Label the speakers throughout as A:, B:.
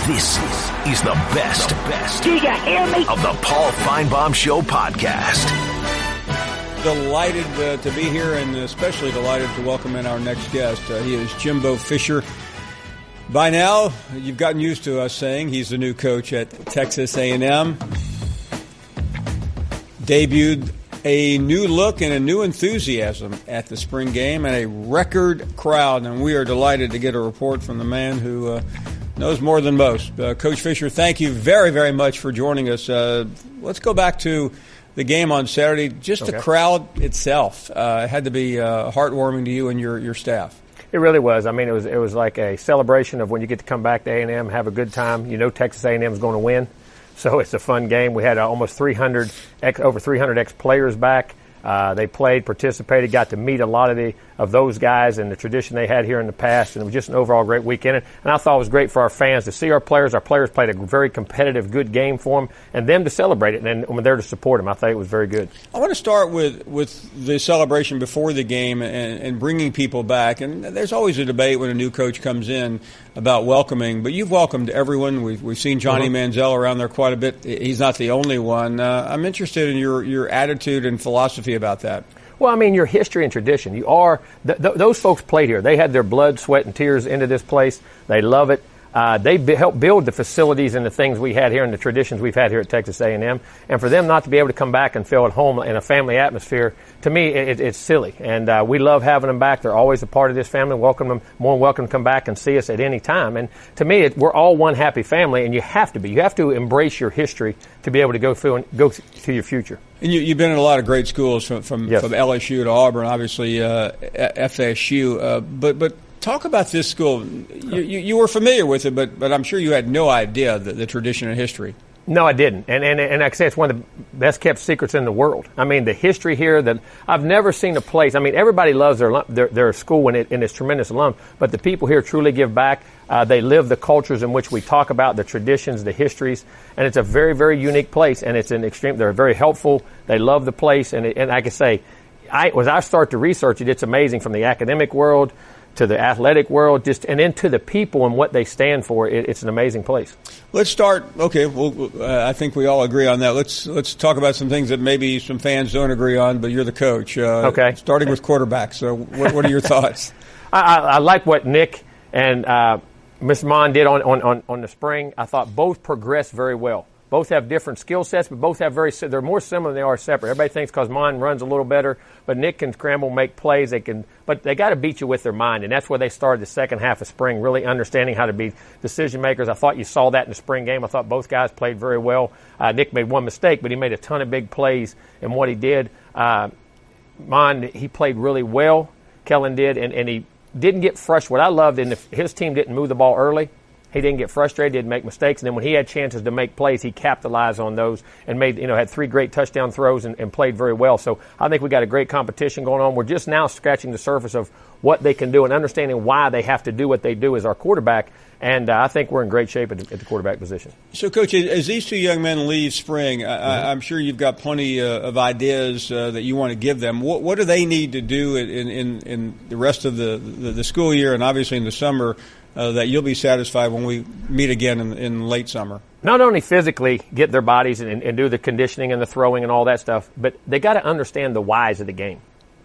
A: This is the best
B: Do you hear me?
A: of the Paul Finebaum Show podcast.
C: Delighted to be here, and especially delighted to welcome in our next guest. He is Jimbo Fisher. By now, you've gotten used to us saying he's the new coach at Texas A&M. Debuted a new look and a new enthusiasm at the spring game and a record crowd, and we are delighted to get a report from the man who knows more than most. Coach Fisher, thank you very, very much for joining us. Let's go back to the game on Saturday. Just the crowd itself had to be heartwarming to you and your staff.
D: It really was. I mean, it was like a celebration of when you get to come back to A&M, have a good time. You know Texas A&M is going to win, so it's a fun game. We had almost over 300 ex-players back. They played, participated, got to meet a lot of those guys and the tradition they had here in the past, and it was just an overall great weekend. And I thought it was great for our fans to see our players. Our players played a very competitive, good game for them, and them to celebrate it, and we're there to support them. I think it was very good.
C: I want to start with the celebration before the game and bringing people back. And there's always a debate when a new coach comes in about welcoming, but you've welcomed everyone. We've seen Johnny Manziel around there quite a bit. He's not the only one. I'm interested in your attitude and philosophy about that.
D: Well, I mean, your history and tradition. You are those folks played here. They had their blood, sweat, and tears into this place. They love it. They helped build the facilities and the things we had here and the traditions we've had here at Texas A&M. And for them not to be able to come back and feel at home in a family atmosphere, to me, it's silly. And we love having them back. They're always a part of this family. Welcome them, more than welcome to come back and see us at any time. And to me, we're all one happy family, and you have to be. You have to embrace your history to be able to go through and go to your future.
C: And you've been in a lot of great schools from LSU to Auburn, obviously FSU. But talk about this school. You were familiar with it, but I'm sure you had no idea the tradition and history.
D: No, I didn't. And like I say, it's one of the best kept secrets in the world. I mean, the history here, that I've never seen a place. I mean, everybody loves their school and it's tremendous alum, but the people here truly give back. They live the cultures in which we talk about, the traditions, the histories, and it's a very, very unique place, and it's an extreme. They're very helpful. They love the place, and like I say, as I start to research it, it's amazing, from the academic world to the athletic world, and into the people and what they stand for. It's an amazing place.
C: Let's start. Okay, well, I think we all agree on that. Let's talk about some things that maybe some fans don't agree on, but you're the coach.
D: Okay.
C: Starting with quarterback. So what are your thoughts?
D: I like what Nick and Ms. Mon did on the spring. I thought both progressed very well. Both have different skill sets, but both have they're more similar than they are separate. Everybody thinks because Mon runs a little better, but Nick can scramble, make plays. But they got to beat you with their mind, and that's where they started the second half of spring, really understanding how to be decision makers. I thought you saw that in the spring game. I thought both guys played very well. Nick made one mistake, but he made a ton of big plays in what he did. Mon, he played really well. Kellen did, and he didn't get frustrated. What I loved, his team didn't move the ball early. He didn't get frustrated, didn't make mistakes, and then when he had chances to make plays, he capitalized on those and had 3 great touchdown throws and played very well. So I think we got a great competition going on. We're just now scratching the surface of what they can do and understanding why they have to do what they do as our quarterback, and I think we're in great shape at the quarterback position.
C: So, Coach, as these two young men leave spring, I'm sure you've got plenty of ideas that you want to give them. What do they need to do in the rest of the school year and obviously in the summer that you'll be satisfied when we meet again in late summer?
D: Not only physically get their bodies and do the conditioning and the throwing and all that stuff, but they got to understand the whys of the game.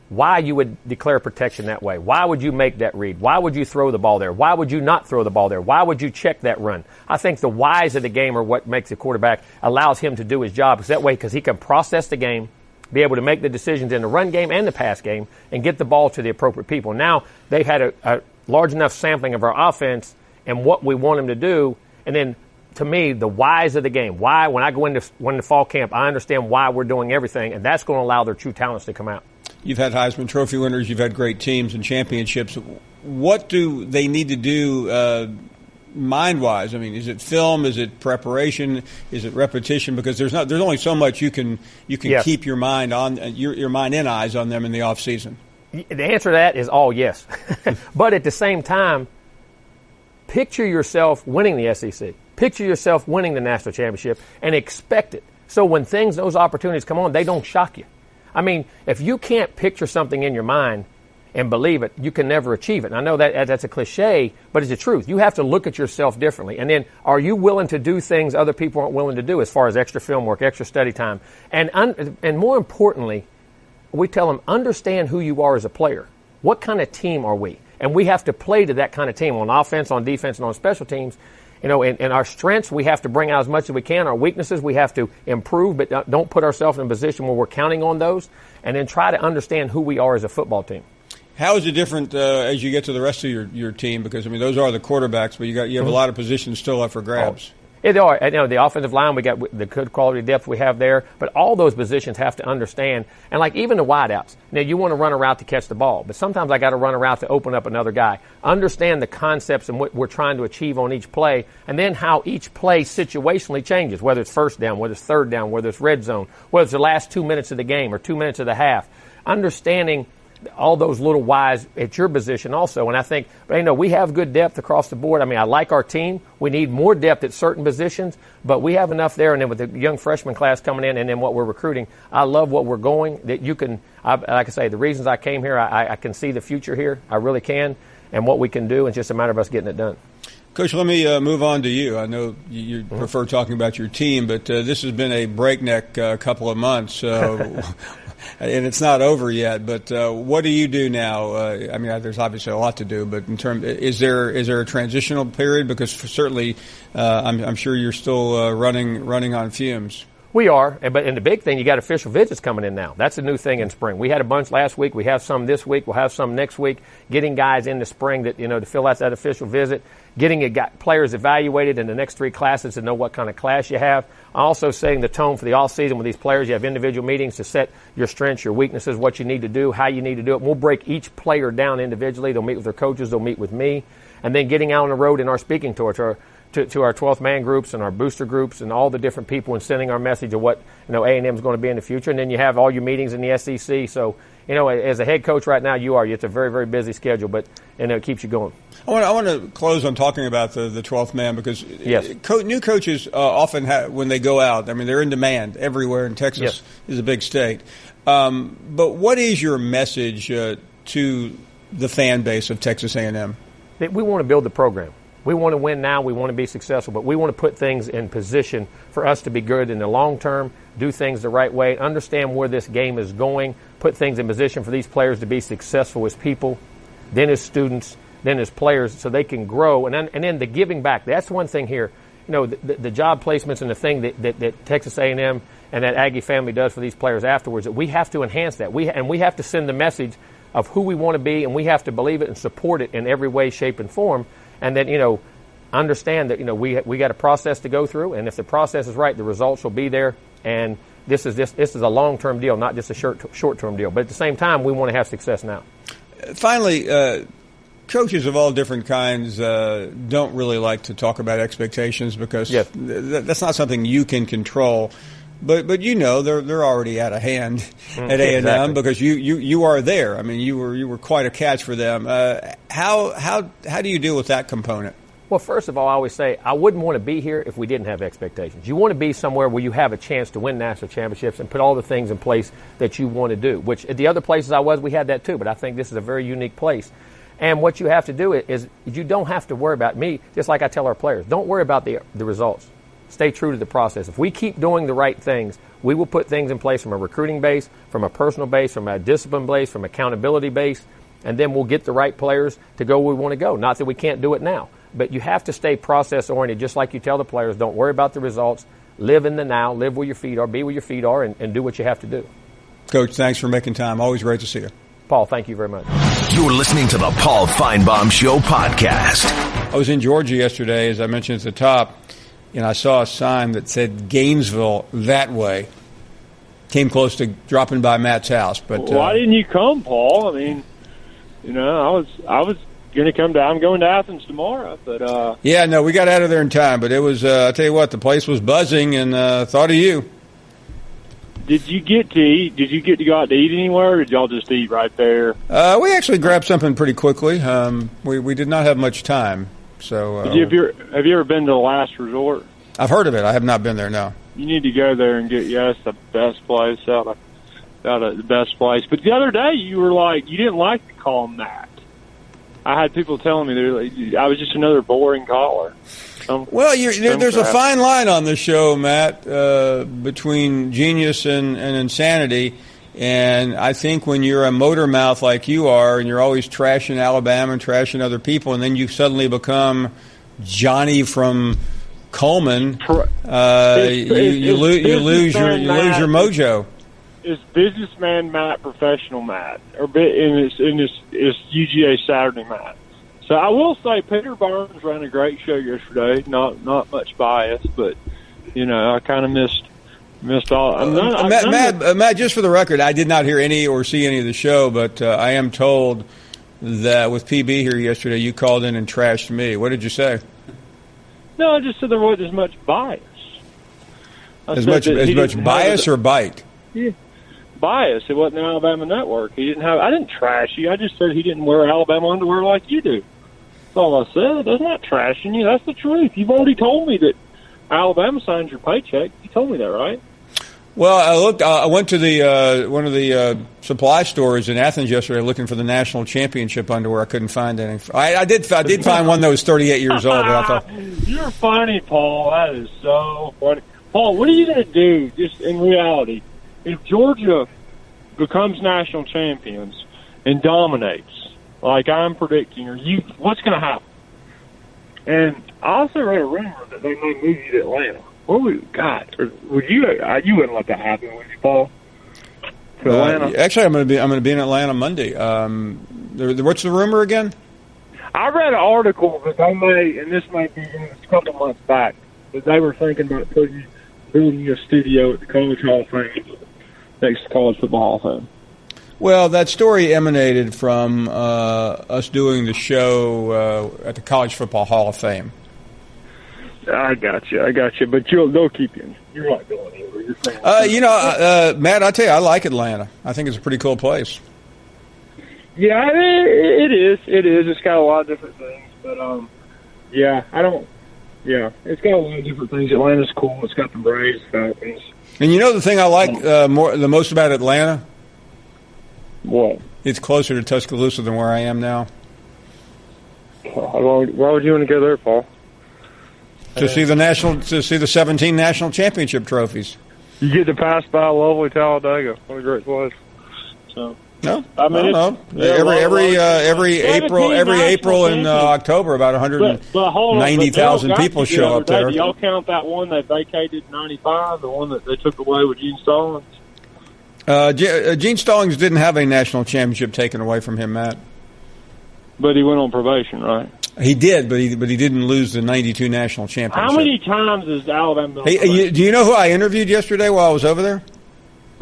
D: Why you would declare protection that way. Why would you make that read? Why would you throw the ball there? Why would you not throw the ball there? Why would you check that run? I think the whys of the game are what makes the quarterback, allows him to do his job. Because he can process the game, be able to make the decisions in the run game and the pass game, and get the ball to the appropriate people. Now they've had a large enough sampling of our offense and what we want them to do. And then, to me, the whys of the game. Why, when I go into fall camp, I understand why we're doing everything, and that's going to allow their true talents to come out.
C: You've had Heisman Trophy winners. You've had great teams and championships. What do they need to do mind-wise? I mean, is it film? Is it preparation? Is it repetition? Because there's only so much you can keep your mind on your mind and eyes on them in the off season.
D: The answer to that is all yes. But at the same time, picture yourself winning the SEC. Picture yourself winning the national championship and expect it. So when those opportunities come on, they don't shock you. I mean, if you can't picture something in your mind and believe it, you can never achieve it. And I know that's a cliche, but it's the truth. You have to look at yourself differently. And then, are you willing to do things other people aren't willing to do as far as extra film work, extra study time? And more importantly, we tell them, understand who you are as a player. What kind of team are we? And we have to play to that kind of team on offense, on defense, and on special teams. In our strengths, we have to bring out as much as we can. Our weaknesses, we have to improve, but don't put ourselves in a position where we're counting on those. And then try to understand who we are as a football team.
C: How is it different as you get to the rest of your team? Because, I mean, those are the quarterbacks, but you have a lot of positions still up for grabs.
D: They are. The offensive line, we got the good quality depth we have there, but all those positions have to understand. And like even the wideouts, now you want to run a route to catch the ball, but sometimes I got to run a route to open up another guy. Understand the concepts and what we're trying to achieve on each play, and then how each play situationally changes, whether it's first down, whether it's third down, whether it's red zone, whether it's the last 2 minutes of the game or 2 minutes of the half. Understanding all those little whys at your position also. And I think, we have good depth across the board. I mean, I like our team. We need more depth at certain positions, but we have enough there. And then with the young freshman class coming in and then what we're recruiting, I love what we're going. That you can, like I say, the reasons I came here, I can see the future here. I really can. And what we can do, it's just a matter of us getting it done.
C: Coach, let me move on to you. I know you prefer talking about your team, but this has been a breakneck couple of months. And it's not over yet, but what do you do now? I mean, there's obviously a lot to do, but is there a transitional period? Because certainly, I'm sure you're still running on fumes.
D: We are, but the big thing, you got official visits coming in now. That's a new thing in spring. We had a bunch last week. We have some this week. We'll have some next week. Getting guys in the spring that to fill out that official visit. Getting players evaluated in the next 3 classes to know what kind of class you have. Also setting the tone for the off season with these players. You have individual meetings to set your strengths, your weaknesses, what you need to do, how you need to do it. We'll break each player down individually. They'll meet with their coaches. They'll meet with me. And then getting out on the road in our speaking tour to our 12th man groups and our booster groups and all the different people and sending our message of what A&M is going to be in the future. And then you have all your meetings in the SEC. So, as a head coach right now, it's a very, very busy schedule, but it keeps you going.
C: I want to close on talking about the 12th man because
D: yes.
C: New coaches often when they go out, I mean, they're in demand everywhere, and Texas
D: yes.
C: is a big state. But what is your message to the fan base of Texas A&M?
D: We want to build the program. We want to win now. We want to be successful, but we want to put things in position for us to be good in the long term, do things the right way, understand where this game is going, put things in position for these players to be successful as people, then as students, then as players, so they can grow. And then the giving back. That's one thing here. The job placements and the thing that Texas A&M and that Aggie family does for these players afterwards, that we have to enhance that. We have to send the message of who we want to be, and we have to believe it and support it in every way, shape, and form. And then, understand that, we got a process to go through, and if the process is right, the results will be there. And this is a long-term deal, not just a short-term deal. But at the same time, we want to have success now.
C: Finally, coaches of all different kinds don't really like to talk about expectations because
D: yes.
C: That's not something you can control. But they're already out of hand at A&M
D: exactly.
C: because you are there. I mean, you were quite a catch for them. How do you deal with that component?
D: Well, first of all, I always say I wouldn't want to be here if we didn't have expectations. You want to be somewhere where you have a chance to win national championships and put all the things in place that you want to do, which at the other places we had that too, but I think this is a very unique place. And what you have to do is you don't have to worry about me, just like I tell our players, don't worry about the results. Stay true to the process. If we keep doing the right things, we will put things in place from a recruiting base, from a personal base, from a discipline base, from accountability base, and then we'll get the right players to go where we want to go. Not that we can't do it now, but you have to stay process-oriented, just like you tell the players. Don't worry about the results. Live in the now. Live where your feet are. Be where your feet are, and do what you have to do.
C: Coach, thanks for making time. Always great to see you.
D: Paul, thank you very much.
A: You're listening to the Paul Finebaum Show podcast.
C: I was in Georgia yesterday, as I mentioned at the top, and I saw a sign that said Gainesville that way. Came close to dropping by Matt's house, but
B: why didn't you come, Paul? I mean, I was going to come down. I'm going to Athens tomorrow, but
C: yeah, no, we got out of there in time. But it was, I tell you what, the place was buzzing, and thought of you.
B: Did you get to eat? Did you get to go out to eat anywhere, or did y'all just eat right there?
C: We actually grabbed something pretty quickly. We did not have much time. So,
B: have you ever been to the Last Resort?
C: I've heard of it. I have not been there. No.
B: You need to go there and get. That's the best place out of the best place. But the other day you were like you didn't like the call him that. I had people telling me I was just another boring caller.
C: Well, there's a fine line on this show, Matt, between genius and insanity. And I think when you're a motor mouth like you are, and you're always trashing Alabama and trashing other people, and then you suddenly become Johnny from Coleman, you lose your mojo.
B: It's businessman Matt, professional Matt, and it's UGA Saturday Matt. So I will say Peter Burns ran a great show yesterday. Not much bias, but I kind of missed all.
C: Matt, just for the record, I did not hear any or see any of the show, but I am told that with PB here yesterday, you called in and trashed me. What did you say?
B: No, I just said there wasn't as much bias.
C: As much bias or bite?
B: Yeah. Bias. It wasn't an Alabama network. I didn't trash you. I just said he didn't wear Alabama underwear like you do. That's all I said. That's not trashing you. That's the truth. You've already told me that Alabama signs your paycheck. You told me that, right?
C: Well, I went to the one of the supply stores in Athens yesterday looking for the national championship underwear. I couldn't find any. I did find one that was 38 years old. But I thought,
B: you're funny, Paul. That is so funny. Paul, what are you going to do, just in reality, if Georgia becomes national champions and dominates, like I'm predicting, what's going to happen? And I also read a rumor that they may move you to Atlanta. What would you wouldn't let that happen, would you, Paul? To Atlanta?
C: Actually, I'm going to be in Atlanta Monday. What's the rumor again?
B: I read an article that they may, and this might be a couple months back, that they were thinking about building a studio at the College Hall of Fame, next to College Football Hall of Fame.
C: Well, that story emanated from us doing the show at the College Football Hall of Fame.
B: I got you. But they'll keep you. You're not going anywhere. You're saying.
C: Matt, I tell you, I like Atlanta. I think it's a pretty cool place.
B: Yeah, it is. It is. It's got a lot of different things, but it's got a lot of different things. Atlanta's cool. It's got the Braves, Falcons.
C: And the thing I like the most about Atlanta?
B: What?
C: It's closer to Tuscaloosa than where I am now.
B: Why would you want to go there, Paul?
C: To see the 17 national championship trophies.
B: You get to pass by lovely Talladega. What a great place. So
C: no, I mean, no. Every April and October, about 190,000 people show up there.
B: Do y'all count that one that vacated in '95, the one that they took away with Gene Stallings?
C: Gene Stallings didn't have a national championship taken away from him, Matt.
B: But he went on probation, right?
C: He did, but he didn't lose the '92 national championship.
B: How many times has Alabama?
C: Hey, do you know who I interviewed yesterday while I was over there?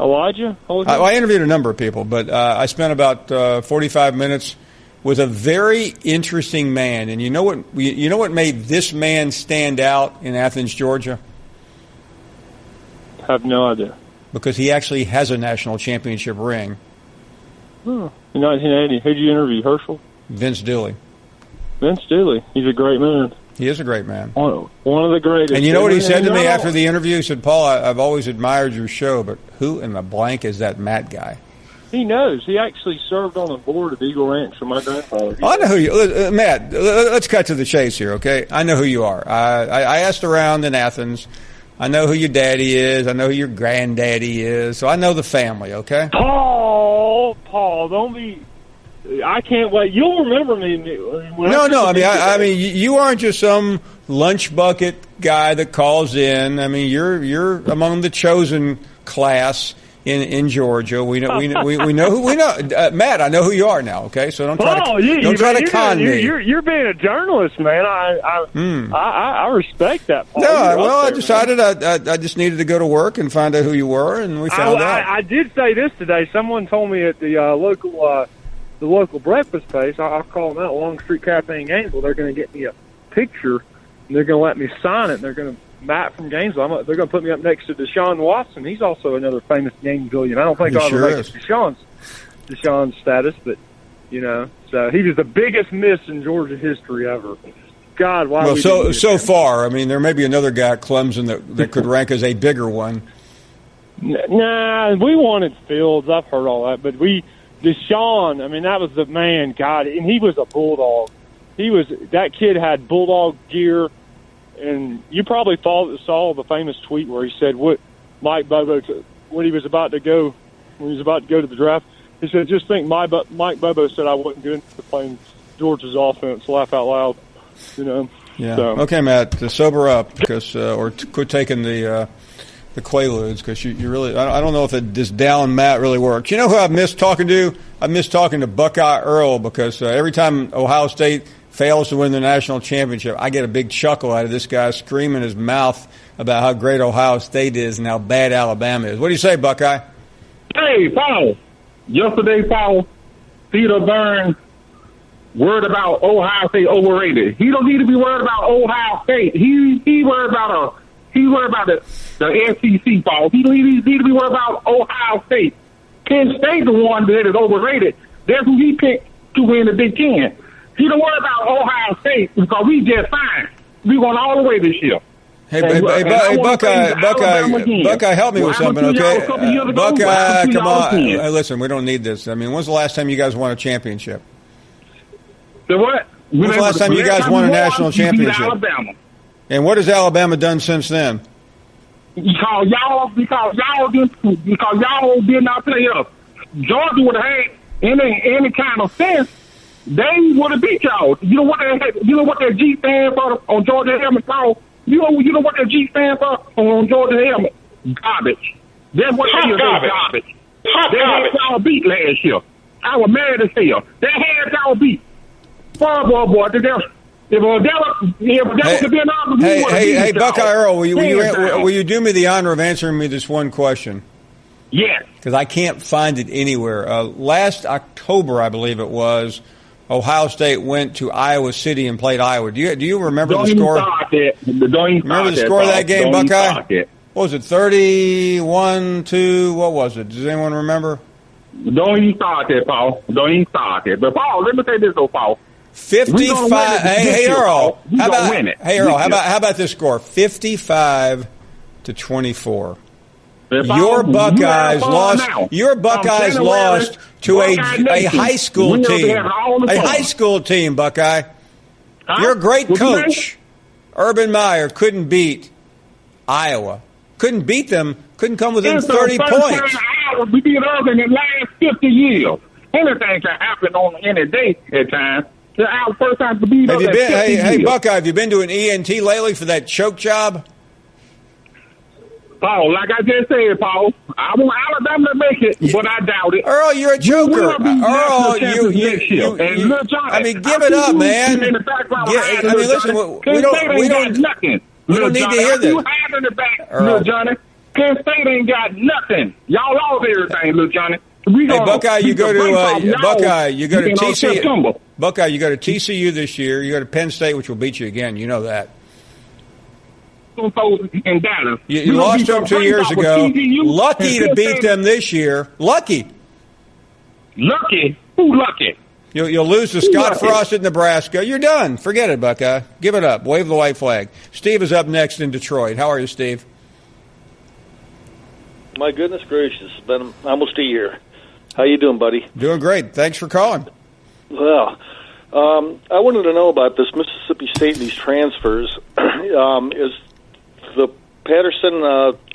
B: Elijah?
C: I interviewed a number of people, but I spent about 45 minutes with a very interesting man. And you know what made this man stand out in Athens, Georgia?
B: I have no idea.
C: Because he actually has a national championship ring.
B: In 1980. Who'd you interview, Herschel?
C: Vince Dooley.
B: Vince Dooley. He's a great man.
C: He is a great man.
B: One of the greatest.
C: And you know what he said to me after the interview? He said, Paul, I've always admired your show, but who in the blank is that Matt guy?
B: He knows. He actually served on the board of Eagle Ranch for my grandfather.
C: I know who you Matt, let's cut to the chase here, okay? I know who you are. I asked around in Athens. I know who your daddy is. I know who your granddaddy is. So I know the family, okay?
B: Paul, don't be... I can't wait. You'll remember me.
C: No. I mean, you aren't just some lunch bucket guy that calls in. I mean, you're among the chosen class in Georgia. We know who. Matt, I know who you are now. Okay, so don't try to con me.
B: You're being a journalist, man. I respect that, Paul.
C: No, I decided I just needed to go to work and find out who you were, and we found out.
B: I did say this today. Someone told me at the local breakfast place, I'll call them out, Long Street Cafe in Gainesville, they're going to get me a picture, and they're going to let me sign it, and they're going to, Matt from Gainesville, they're going to put me up next to Deshaun Watson. He's also another famous Gainesvillian. I don't think I'll ever make it Deshaun's status, but, so he was the biggest miss in Georgia history ever. God, why?
C: Well, so far, I mean, there may be another guy at Clemson that could rank as a bigger one.
B: Nah, we wanted Fields. I've heard all that, but we Deshaun, I mean, that was the man, God, and he was a bulldog. That kid had bulldog gear, and you probably saw the famous tweet where he said what Mike Bobo, when he was about to go to the draft, he said, just think Mike Bobo said I wasn't good for playing Georgia's offense. Laugh out loud, you know.
C: Yeah.
B: So.
C: Okay, Matt, to sober up, because quit taking the Quaaludes, because you really, I don't know if this down Matt really works. You know who I've missed talking to? I miss talking to Buckeye Earl, because every time Ohio State fails to win the national championship, I get a big chuckle out of this guy screaming his mouth about how great Ohio State is and how bad Alabama is. What do you say, Buckeye?
E: Hey, Paul. Yesterday, Paul, Peter Burns worried about Ohio State overrated. He don't need to be worried about Ohio State. He worried about the SEC, Paul. He need to be worried about Ohio State. Penn State, the one that is overrated. That's who he picked to win the Big Ten. He don't worry about Ohio State because we just fine. We going all the way this year.
C: Hey, Buckeye, help me with something, okay? Buckeye, come on. Hey, listen, we don't need this. I mean, when's the last time you guys won a championship?
E: The what?
C: When's the last time you guys won a national championship?
E: Alabama.
C: And what has Alabama done since then?
E: Because y'all did not play us. Georgia would have had any kind of sense. They would have beat y'all. You know what their G stand for on Georgia helmet, Paul? You know what their G stand for on Georgia helmet? Garbage. That's what they is. Garbage. They had y'all beat last year. I was mad as hell. They had y'all beat. Boy. Hey,
C: Buckeye Earl, will you do me the honor of answering me this one question?
E: Yes.
C: Because I can't find it anywhere. Last October, I believe it was, Ohio State went to Iowa City and played Iowa. Do you remember the score? Remember the score of that game, Buckeye? What was it, 31-2? What was it? Does anyone remember?
E: Don't even start that, Paul. Don't even start that. But, Paul, let me say this, though, Paul.
C: 55. Hey, Earl. How about this score? 55-24. Your Buckeyes lost to a high school team. A high school team, Buckeye. Your great coach, Urban Meyer, couldn't beat Iowa. Couldn't beat them. Couldn't come within 30 points.
E: We beat Urban in the last 50 years. Anything can happen on any day at times. Our first time to beat us.
C: Hey, Buckeye, have you been to an ENT lately for that choke job?
E: Paul, like I just said, Paul, I want Alabama to make it, but I doubt it.
C: Earl, you're a joker. Earl, give it up, man. Listen, we don't need to hear this.
E: Little Johnny. Penn State ain't got nothing. Y'all lost everything, little Johnny. Hey,
C: Buckeye, you go to TCU. Buckeye, you go to TCU this year. You go to Penn State, which will beat you again. You know that.
E: In Dallas.
C: You lost to them 2 years ago. Lucky to beat them this year. Lucky.
E: Lucky? Who lucky?
C: You'll lose to Scott Frost at Nebraska. You're done. Forget it, Buckeye. Give it up. Wave the white flag. Steve is up next in Detroit. How are you, Steve?
F: My goodness gracious. It's been almost a year. How you doing, buddy?
C: Doing great. Thanks for calling.
F: Well, I wanted to know about this Mississippi State and these transfers. Is the Patterson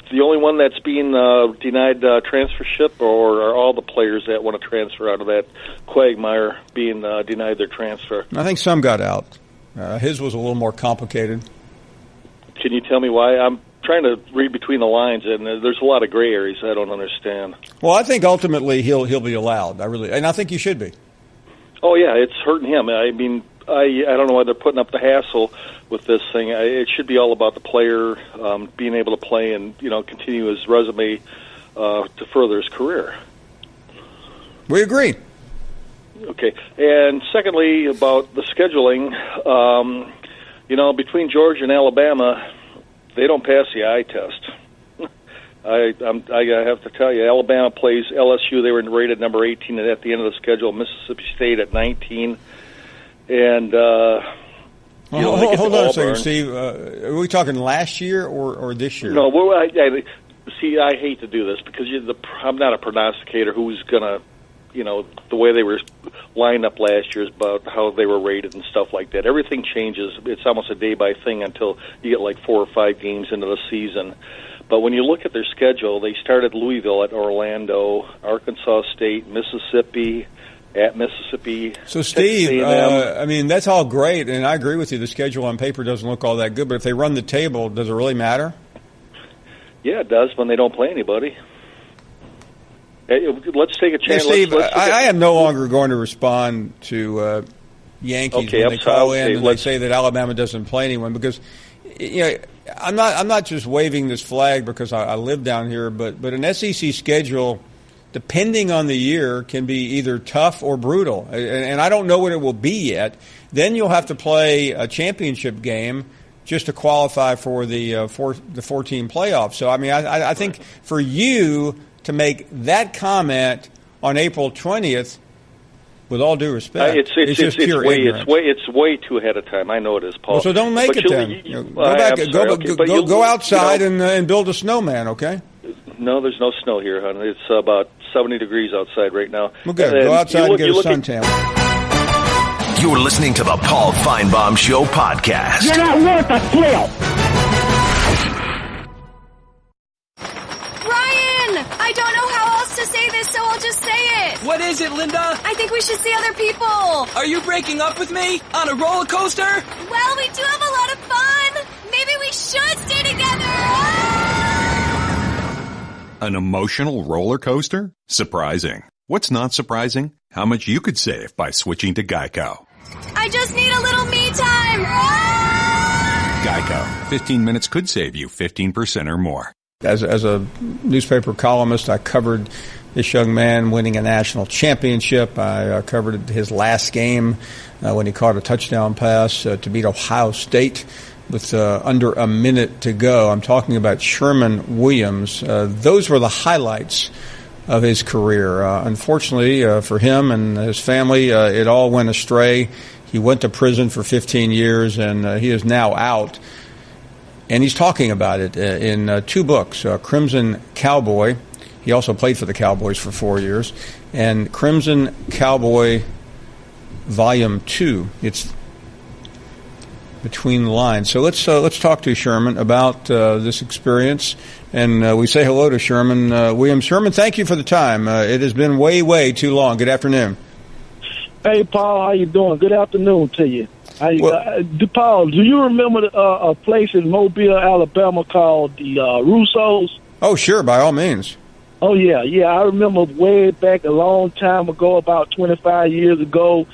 F: the only one that's being denied transfership, or are all the players that want to transfer out of that quagmire being denied their transfer?
C: I think some got out. His was a little more complicated.
F: Can you tell me why? I'm trying to read between the lines, and there's a lot of gray areas I don't understand.
C: Well, I think ultimately he'll be allowed. And I think he should be.
F: Oh yeah, it's hurting him. I mean, I don't know why they're putting up the hassle with this thing. It should be all about the player being able to play and continue his resume to further his career.
C: We agree.
F: Okay, and secondly about the scheduling, between Georgia and Alabama, they don't pass the eye test. I have to tell you, Alabama plays LSU. They were rated number 18 at the end of the schedule. Mississippi State at 19. And
C: hold on a second, Steve. Are we talking last year or this year?
F: No, I hate to do this because I'm not a prognosticator who's going to the way they were lined up last year, is about how they were rated and stuff like that. Everything changes. It's almost a day-by thing until you get like 4 or 5 games into the season. But when you look at their schedule, they started Louisville at Orlando, Arkansas State, Mississippi, at Mississippi.
C: So, Steve, I mean, that's all great, and I agree with you. The schedule on paper doesn't look all that good, but if they run the table, does it really matter?
F: Yeah, it does when they don't play anybody. Let's take a chance.
C: Hey, Steve, I am no longer going to respond to Yankees when they call in and they say that Alabama doesn't play anyone, because I'm not just waving this flag because I live down here, but an SEC schedule, depending on the year, can be either tough or brutal, and I don't know what it will be yet. Then you'll have to play a championship game just to qualify for the 14 playoffs. So, I mean, I think for you to make that comment on April 20th, with all due respect, it's just pure ignorance.
F: It's way too ahead of time. I know it is, Paul.
C: Well, so don't make it then. Go outside and build a snowman, okay?
F: No, there's no snow here, hon. It's about 70 degrees outside right now.
C: Well, good. Go outside and get a suntan.
A: You're listening to the Paul Finebaum Show podcast.
G: You're not worth a thrill.
H: I don't know how else to say this, so I'll just say it.
I: What is it, Linda?
H: I think we should see other people.
I: Are you breaking up with me? On a roller coaster?
H: Well, we do have a lot of fun. Maybe we should stay together.
J: An emotional roller coaster? Surprising. What's not surprising? How much you could save by switching to Geico.
H: I just need a little me time.
J: Geico. 15 minutes could save you 15% or more.
C: As a newspaper columnist, I covered this young man winning a national championship. I covered his last game when he caught a touchdown pass to beat Ohio State with under a minute to go. I'm talking about Sherman Williams. Those were the highlights of his career. Unfortunately for him and his family, it all went astray. He went to prison for 15 years, and he is now out. And he's talking about it in 2 books, Crimson Cowboy. He also played for the Cowboys for 4 years. And Crimson Cowboy Volume 2. It's between the lines. So let's talk to Sherman about this experience. And we say hello to Sherman Williams. Sherman, thank you for the time. It has been way too long. Good afternoon.
G: Hey, Paul, how you doing? Good afternoon to you. Paul, do you remember a place in Mobile, Alabama called the Russos?
C: Oh, sure, by all means.
G: Oh, yeah. I remember way back a long time ago, about 25 years ago,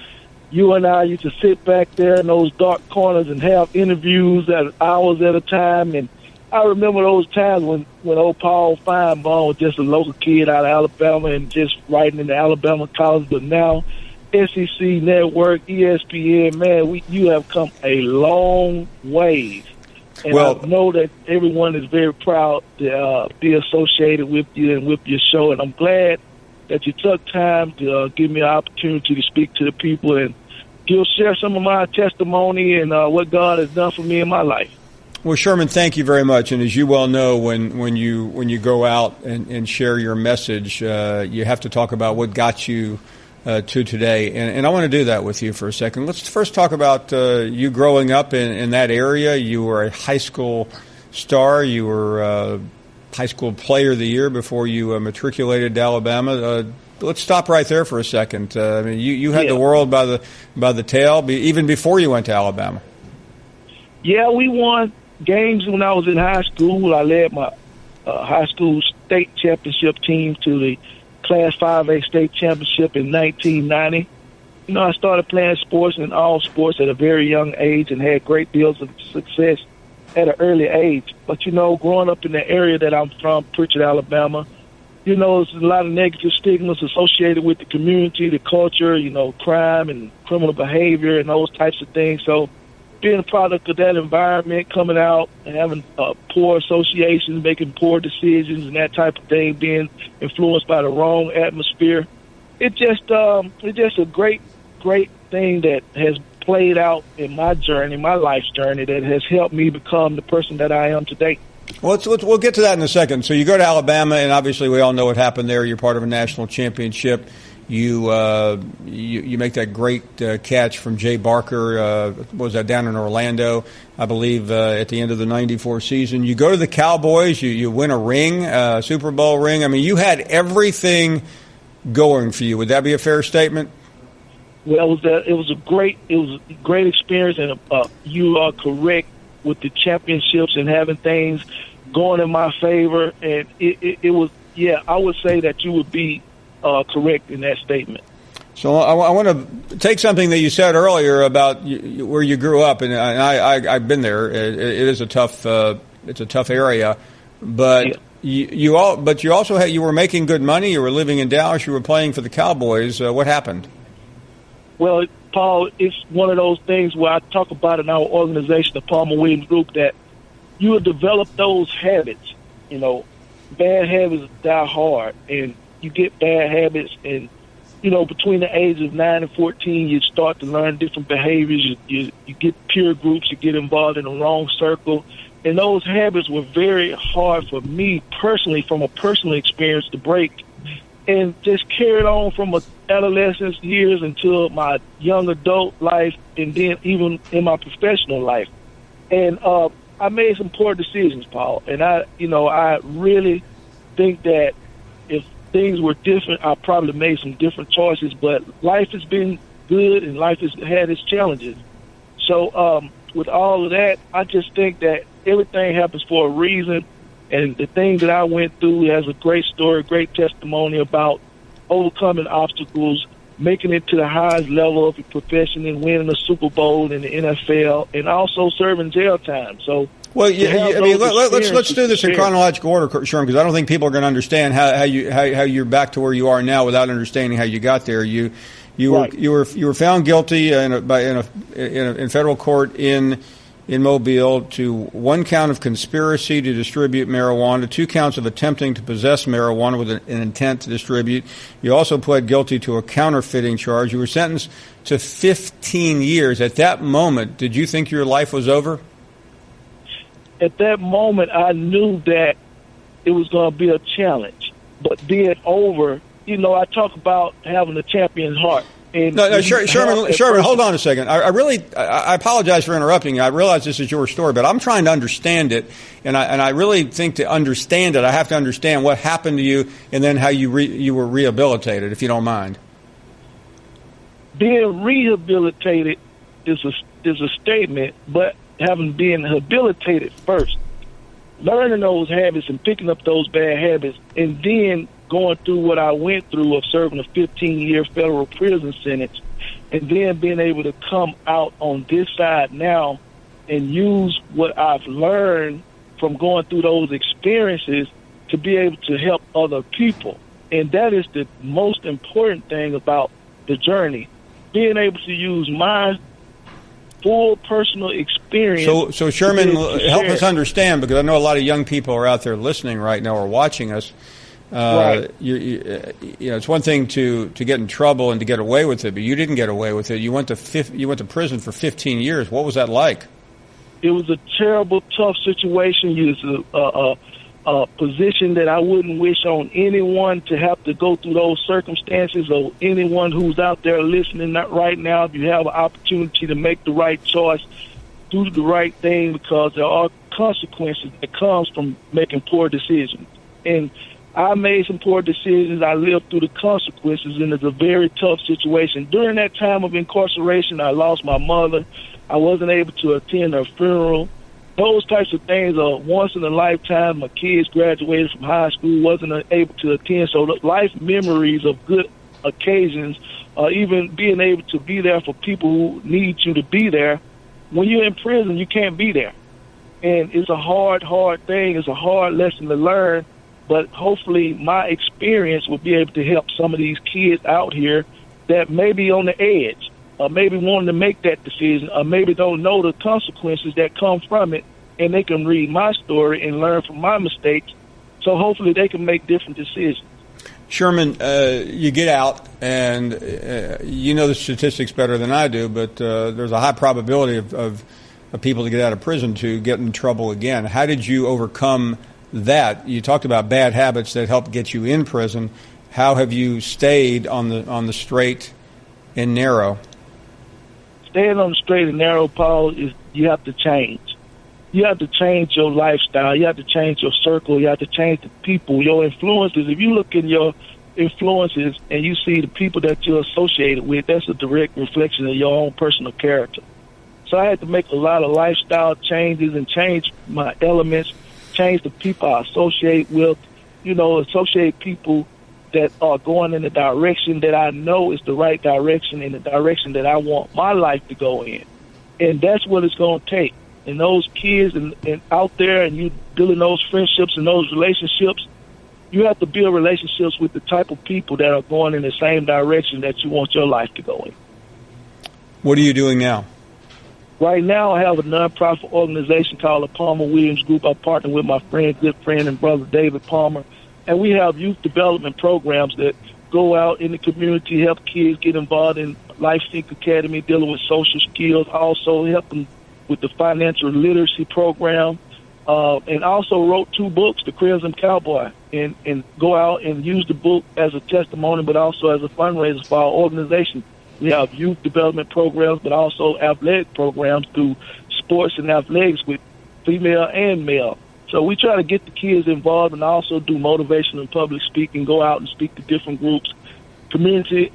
G: you and I used to sit back there in those dark corners and have interviews at hours at a time. And I remember those times when old Paul Finebaum was just a local kid out of Alabama and just writing in the Alabama college. But now, SEC Network, ESPN, man, you have come a long way. And I know that everyone is very proud to be associated with you and with your show. And I'm glad that you took time to give me an opportunity to speak to the people and share some of my testimony and what God has done for me in my life.
C: Well, Sherman, thank you very much. And as you well know, when you go out and share your message, you have to talk about what got you to today. And I want to do that with you for a second. Let's first talk about you growing up in that area. You were a high school star. You were high school player of the year before you matriculated to Alabama. Let's stop right there for a second. I mean, you had the world by the tail even before you went to Alabama.
G: Yeah, we won games when I was in high school. I led my high school state championship team to the Class 5A state championship in 1990. You know, I started playing sports and all sports at a very young age and had great deals of success at an early age. But, you know, growing up in the area that I'm from, Pritchard, Alabama, you know, there's a lot of negative stigmas associated with the community, the culture, you know, crime and criminal behavior and those types of things. So being a product of that environment, coming out and having poor associations, making poor decisions and that type of thing, being influenced by the wrong atmosphere, it's just a great thing that has played out in my journey, my life's journey, that has helped me become the person that I am today.
C: Well, we'll get to that in a second. So you go to Alabama, and obviously we all know what happened there. You're part of a national championship. You make that great catch from Jay Barker. Was that down in Orlando, I believe, at the end of the '94 season? You go to the Cowboys. You win a ring, Super Bowl ring. I mean, you had everything going for you. Would that be a fair statement?
G: Well, it was a great experience, and you are correct with the championships and having things going in my favor. And it was, yeah, I would say that you would be correct in that statement.
C: So I want to take something that you said earlier about where you grew up, and I've been there. It is a tough area, but yeah. You were making good money. You were living in Dallas. You were playing for the Cowboys. What happened?
G: Well, Paul, it's one of those things where I talk about in our organization, the Palmer Williams Group, that you will develop those habits. You know, bad habits die hard, and you get bad habits, and between the age of 9 and 14, you start to learn different behaviors. You get peer groups. You get involved in the wrong circle, and those habits were very hard for me personally, from a personal experience, to break, and just carried on from my adolescence years until my young adult life, and then even in my professional life. And I made some poor decisions, Paul, and I really think that if things were different, I probably made some different choices, but life has been good and life has had its challenges. So with all of that, I just think that everything happens for a reason, and the thing that I went through has a great story, great testimony about overcoming obstacles, making it to the highest level of your profession, and winning a Super Bowl in the NFL, and also serving jail time. So, well,
C: let's do this in chronological order, Sherman, because I don't think people are going to understand how you're back to where you are now without understanding how you got there. You were found guilty in federal court in Mobile to 1 count of conspiracy to distribute marijuana, 2 counts of attempting to possess marijuana with an intent to distribute. You also pled guilty to a counterfeiting charge. You were sentenced to 15 years. At that moment, did you think your life was over?
G: At that moment, I knew that it was going to be a challenge. But being over, I talk about having a champion's heart.
C: No, Sherman, hold on a second. I apologize for interrupting you. I realize this is your story, but I'm trying to understand it, and I really think to understand it, I have to understand what happened to you and then how you were rehabilitated, if you don't mind.
G: Being rehabilitated is a statement, but having been rehabilitated first, learning those habits and picking up those bad habits, and then going through what I went through of serving a 15-year federal prison sentence, and then being able to come out on this side now and use what I've learned from going through those experiences to be able to help other people. And that is the most important thing about the journey, being able to use my full personal experience.
C: So Sherman, help us understand, because I know a lot of young people are out there listening right now or watching us.
G: Right.
C: It's one thing to get in trouble and to get away with it, but you didn't get away with it. You went to prison for 15 years. What was that like?
G: It was a terrible, tough situation. It was a position that I wouldn't wish on anyone to have to go through those circumstances, or anyone who's out there listening right now. If you have an opportunity to make the right choice, do the right thing, because there are consequences that comes from making poor decisions. And I made some poor decisions. I lived through the consequences, and it's a very tough situation. During that time of incarceration, I lost my mother. I wasn't able to attend her funeral. Those types of things are once in a lifetime. My kids graduated from high school, wasn't able to attend. So the life memories of good occasions, even being able to be there for people who need you to be there. When you're in prison, you can't be there. And it's a hard thing. It's a hard lesson to learn. But hopefully my experience will be able to help some of these kids out here that may be on the edge, or maybe wanting to make that decision, or maybe don't know the consequences that come from it, and they can read my story and learn from my mistakes, so hopefully they can make different decisions.
C: Sherman, you get out, and you know the statistics better than I do, but there's a high probability of of people to get out of prison to get in trouble again. How did you overcome that? You talked about bad habits that helped get you in prison. How have you stayed on the straight and narrow?
G: Staying on the straight and narrow, Paul, is you have to change. You have to change your lifestyle. You have to change your circle. You have to change the people, your influences. If you look in your influences and you see the people that you're associated with, that's a direct reflection of your own personal character. So I had to make a lot of lifestyle changes and change my elements, change the people I associate with, associate people that are going in the direction that I know is the right direction, in the direction that I want my life to go in. And that's what it's going to take. And those kids and out there, and you building those friendships and those relationships, you have to build relationships with the type of people that are going in the same direction that you want your life to go in.
C: What are you doing now?
G: Right now, I have a nonprofit organization called the Palmer Williams Group. I partner with my good friend and brother David Palmer, and we have youth development programs that go out in the community, help kids get involved in Life Seek Academy, dealing with social skills, also help them with the financial literacy program, and also wrote 2 books, The Crimson Cowboy, and go out and use the book as a testimony, but also as a fundraiser for our organization. We have youth development programs, but also athletic programs through sports and athletics with female and male. So we try to get the kids involved and also do motivational and public speaking, go out and speak to different groups, community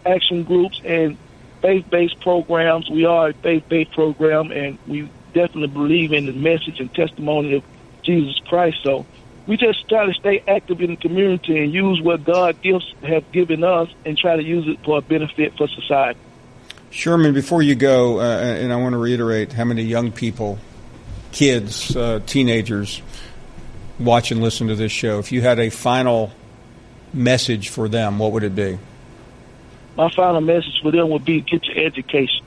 G: action groups, and faith-based programs. We are a faith-based program, and we definitely believe in the message and testimony of Jesus Christ. So we just try to stay active in the community and use what God have given us and try to use it for a benefit for society.
C: Sherman, before you go, and I want to reiterate how many young people, kids, teenagers, watch and listen to this show. If you had a final message for them, what would it be?
G: My final message for them would be get your education.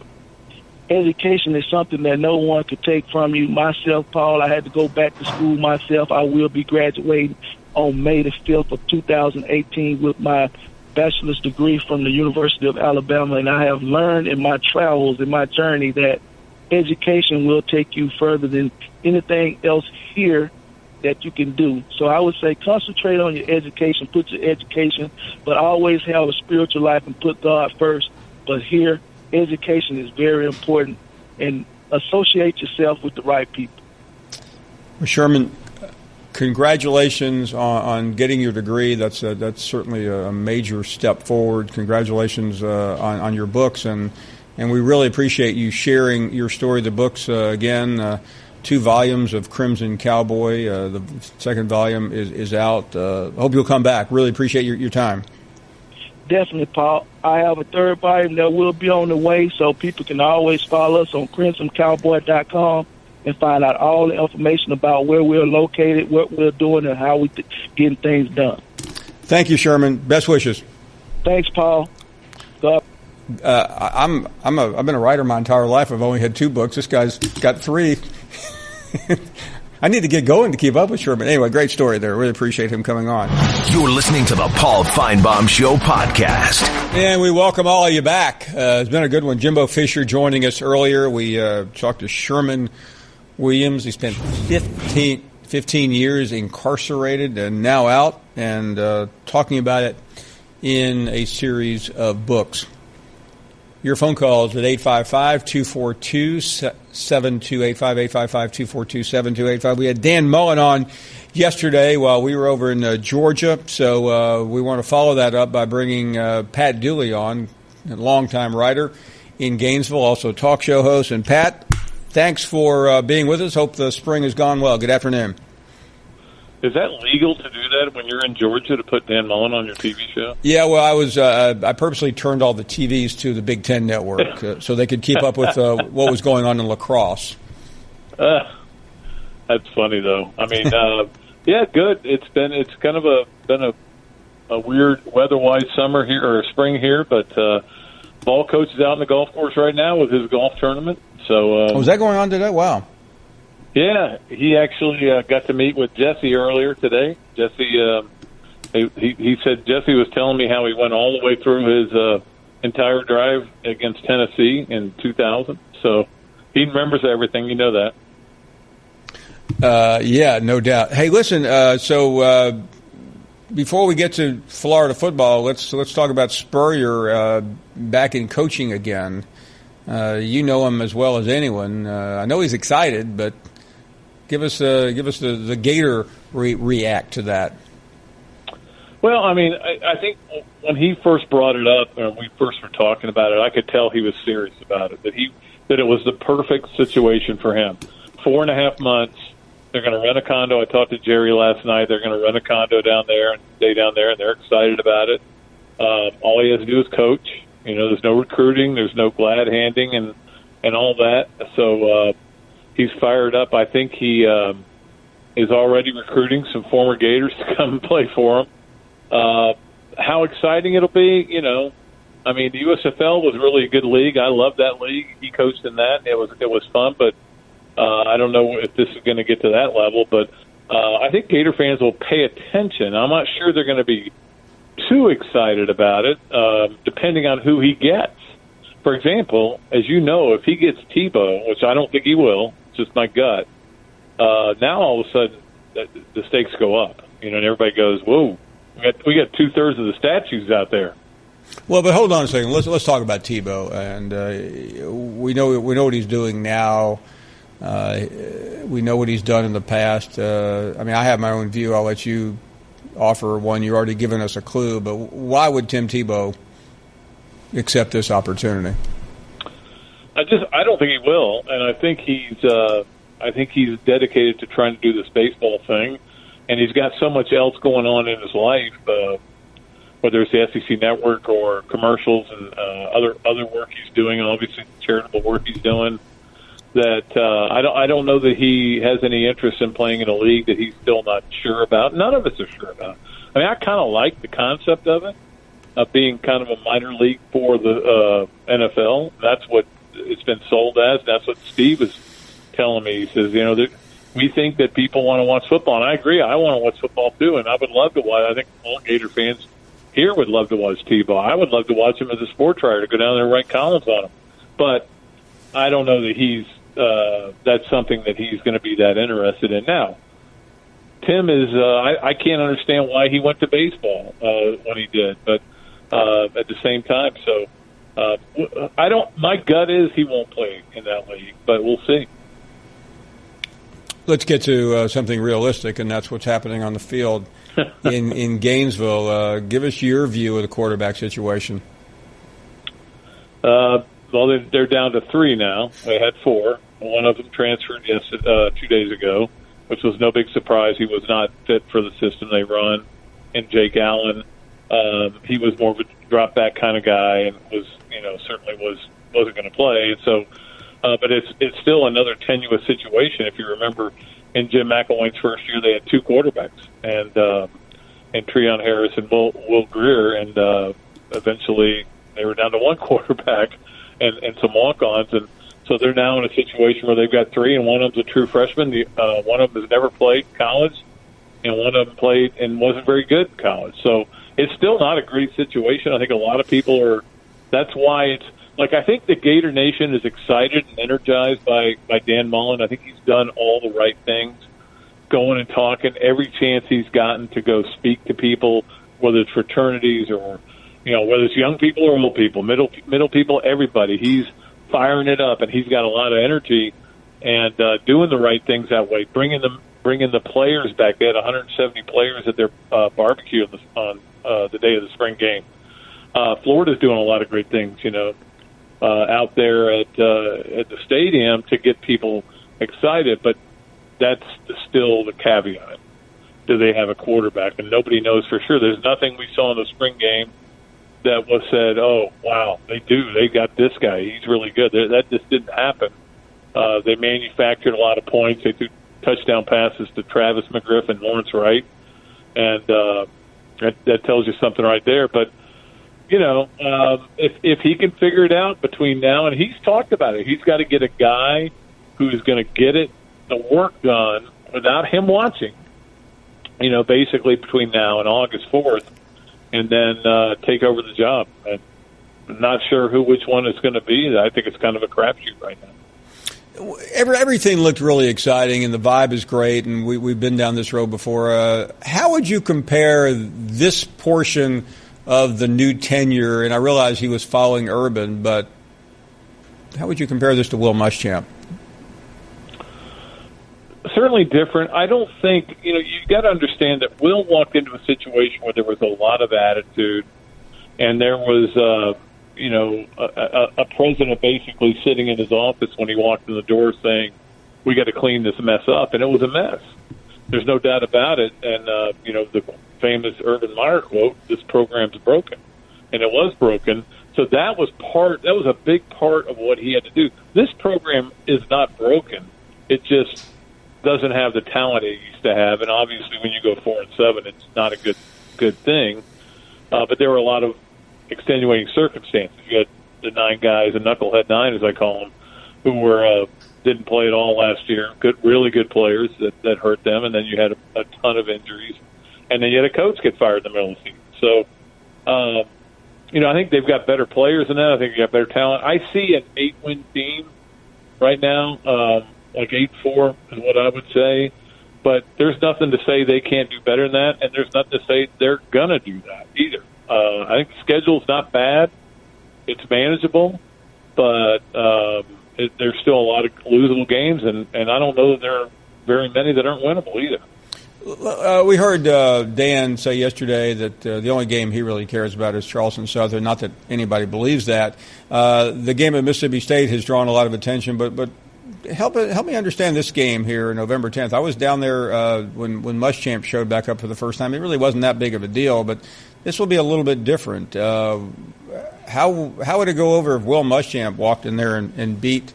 G: Education is something that no one could take from you. Myself, Paul, I had to go back to school myself. I will be graduating on May the 5th of 2018 with my bachelor's degree from the University of Alabama, and I have learned in my travels, in my journey, that education will take you further than anything else here that you can do. So I would say concentrate on your education, put your education, but always have a spiritual life and put God first. But here, education is very important, and associate yourself with the right people.
C: Well, Sherman, congratulations on getting your degree. That's certainly a major step forward. Congratulations on your books, and we really appreciate you sharing your story. The books, again, 2 volumes of Crimson Cowboy. The second volume is out. Hope you'll come back. Really appreciate your time.
G: Definitely, Paul. I have a 3rd volume that will be on the way, so people can always follow us on crimsoncowboy.com and find out all the information about where we're located, what we're doing, and how we're getting things done.
C: Thank you, Sherman. Best wishes.
G: Thanks, Paul. God.
C: I've been a writer my entire life. I've only had 2 books. This guy's got 3. I need to get going to keep up with Sherman. Anyway, great story there. Really appreciate him coming on.
A: You're listening to the Paul Finebaum Show podcast.
C: And we welcome all of you back. It's been a good one. Jimbo Fisher joining us earlier. We talked to Sherman Williams. He spent 15 years incarcerated and now out, and talking about it in a series of books. Your phone calls at 855-242-7285, 855-242-7285. We had Dan Mullen on yesterday while we were over in Georgia, so we want to follow that up by bringing Pat Dooley on, a longtime writer in Gainesville, also talk show host. And Pat, thanks for being with us. Hope the spring has gone well. Good afternoon.
K: Is that legal to do that when you're in Georgia, to put Dan Mullen on your TV show?
C: Yeah, well, I purposely turned all the TVs to the Big Ten Network so they could keep up with what was going on in lacrosse.
K: That's funny, though. I mean, yeah, good. It's kind of been a weird weather-wise summer here, or spring here, but ball coach is out in the golf course right now with his golf tournament. So
C: was that going on today? Wow.
K: Yeah, he actually got to meet with Jesse earlier today. Jesse, he said Jesse was telling me how he went all the way through his entire drive against Tennessee in 2000. So he remembers everything. You know that.
C: Yeah, no doubt. Hey, listen. Before we get to Florida football, let's talk about Spurrier back in coaching again. You know him as well as anyone. I know he's excited, but give us the Gator react to that.
K: Well, I mean, I think when he first brought it up, and we first were talking about it, I could tell he was serious about it. That it was the perfect situation for him. 4.5 months. They're going to rent a condo. I talked to Jerry last night. They're going to rent a condo down there and stay down there, and they're excited about it. All he has to do is coach. There's no recruiting. There's no glad handing and all that. So he's fired up. I think he is already recruiting some former Gators to come and play for him. How exciting it'll be, I mean, the USFL was really a good league. I love that league. He coached in that. It was fun, but I don't know if this is going to get to that level. But I think Gator fans will pay attention. I'm not sure they're going to be too excited about it, depending on who he gets. For example, as you know, if he gets Tebow, which I don't think he will, it's just my gut, now all of a sudden the stakes go up. And everybody goes, whoa, we got 2/3 of the statues out there.
C: Well, but hold on a second. Let's talk about Tebow, and we know what he's doing now. We know what he's done in the past. I mean, I have my own view. I'll let you offer one. You've already given us a clue, but why would Tim Tebow accept this opportunity?
K: I don't think he will, and I think he's dedicated to trying to do this baseball thing, and he's got so much else going on in his life, whether it's the SEC network or commercials and other work he's doing, and obviously charitable work he's doing, that I don't know that he has any interest in playing in a league that he's still not sure about. None of us are sure about. I mean, I kind of like the concept of it, of being kind of a minor league for the NFL. That's what it's been sold as. That's what Steve was telling me. He says, we think that people want to watch football, and I agree. I want to watch football too, and I would love to watch. I think all Gator fans here would love to watch Tebow. I would love to watch him as a sports writer, to go down there and write columns on him. But I don't know that that's something that he's going to be that interested in. Now, Tim is, I can't understand why he went to baseball when he did, but at the same time, so my gut is he won't play in that league, but we'll see.
C: Let's get to something realistic, and that's what's happening on the field in Gainesville. Give us your view of the quarterback situation.
K: Well, they're down to 3 now. They had 4. One of them transferred 2 days ago, which was no big surprise. He was not fit for the system they run. And Jake Allen, he was more of a drop-back kind of guy, and certainly wasn't going to play. And so, but it's still another tenuous situation. If you remember, in Jim McElwain's first year, they had 2 quarterbacks, and Treon Harris and Will Greer, and eventually they were down to 1 quarterback and some walk-ons, and so they're now in a situation where they've got 3, and one of them's a true freshman. One of them has never played college, and one of them played and wasn't very good in college. So it's still not a great situation. I think a lot of people that's why it's like, I think the Gator Nation is excited and energized by Dan Mullen. I think he's done all the right things, going and talking every chance he's gotten to go speak to people, whether it's fraternities or, whether it's young people or old people, middle people, everybody. He's firing it up, and he's got a lot of energy and doing the right things that way, bringing the players back. They had 170 players at their barbecue on the day of the spring game. Florida's doing a lot of great things, out there at the stadium to get people excited, but that's still the caveat. Do they have a quarterback? And nobody knows for sure. There's nothing we saw in the spring game that was said, oh, wow, they do. They got this guy. He's really good. That just didn't happen. They manufactured a lot of points. They threw touchdown passes to Travis McGriff and Lawrence Wright, and that tells you something right there. But, if he can figure it out between now, and he's talked about it, he's got to get a guy who is going to get the work done without him watching, basically between now and August 4th, and then take over the job. And I'm not sure which one it's going to be. I think it's kind of a crapshoot right now.
C: Everything looked really exciting, and the vibe is great, and we've been down this road before. How would you compare this portion of the new tenure? And I realize he was following Urban, but how would you compare this to Will Muschamp?
K: Certainly different. I don't think, you've got to understand that Will walked into a situation where there was a lot of attitude, and there was a president basically sitting in his office when he walked in the door saying, we got to clean this mess up. And it was a mess. There's no doubt about it. And, the famous Urban Meyer quote, this program's broken. And it was broken. So that was a big part of what he had to do. This program is not broken. It just doesn't have the talent it used to have. And obviously when you go 4-7, it's not a good thing. But there were a lot of extenuating circumstances. You had the 9 guys, the knucklehead 9, as I call them, who were didn't play at all last year. Really good players that hurt them, and then you had a ton of injuries, and then you had a coach get fired in the middle of the season. So, I think they've got better players than that. I think they got better talent. I see an 8-win team right now, like 8-4 is what I would say. But there's nothing to say they can't do better than that, and there's nothing to say they're gonna do that either. I think the schedule's not bad. It's manageable, but there's still a lot of losable games, and I don't know that there are very many that aren't winnable either.
C: We heard Dan say yesterday that the only game he really cares about is Charleston Southern. Not that anybody believes that. The game at Mississippi State has drawn a lot of attention, but help me understand this game here, November 10th. I was down there when Muschamp showed back up for the first time. It really wasn't that big of a deal, but this will be a little bit different. How would it go over if Will Muschamp walked in there and beat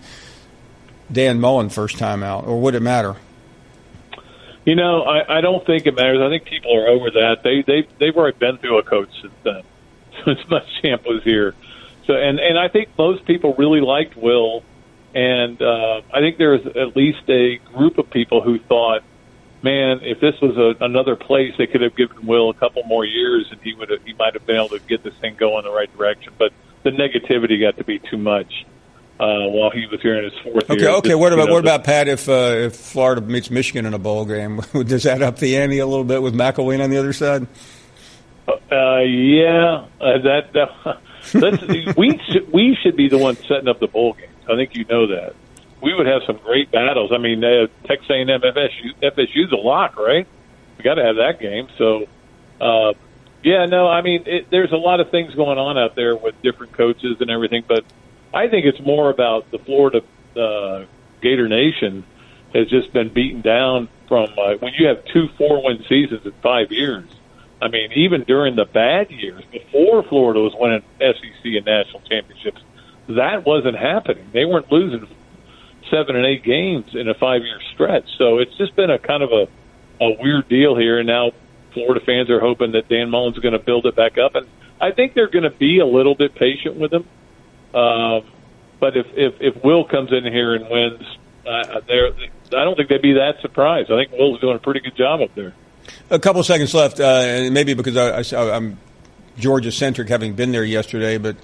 C: Dan Mullen first time out, or would it matter?
K: I don't think it matters. I think people are over that. They've already been through a coach since then, since Muschamp was here. So and I think most people really liked Will, and I think there was at least a group of people who thought, man, if this was another place, they could have given Will a couple more years, and he might have been able to get this thing going in the right direction. But the negativity got to be too much while he was here in his fourth year.
C: Okay. What about Pat? If Florida meets Michigan in a bowl game, does that up the ante a little bit with McElwain on the other side?
K: We should be the ones setting up the bowl games. I think you know that. We would have some great battles. I mean, Texas A&M, FSU's a lock, right? We got to have that game. So, there's a lot of things going on out there with different coaches and everything, but I think it's more about the Florida Gator Nation has just been beaten down from when you have 2 4-win seasons in 5 years. I mean, even during the bad years, before Florida was winning SEC and national championships, that wasn't happening. They weren't losing 7 and 8 games in a 5-year stretch. So it's just been a kind of a weird deal here. And now Florida fans are hoping that Dan Mullen's going to build it back up. And I think they're going to be a little bit patient with him. But if Will comes in here and wins, I don't think they'd be that surprised. I think Will's doing a pretty good job up there.
C: A couple seconds left, and maybe because I'm Georgia-centric, having been there yesterday, but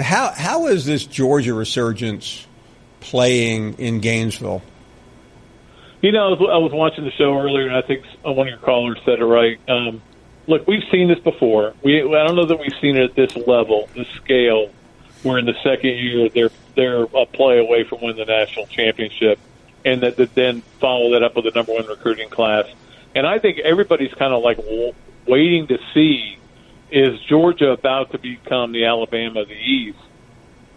C: how is this Georgia resurgence playing in Gainesville?
K: I was watching the show earlier, and I think one of your callers said it right. Look, we've seen this before. I don't know that we've seen it at this level, this scale, where in the second year they're a play away from winning the national championship, and that then follow that up with a number 1 recruiting class. And I think everybody's kind of like waiting to see, is Georgia about to become the Alabama of the East,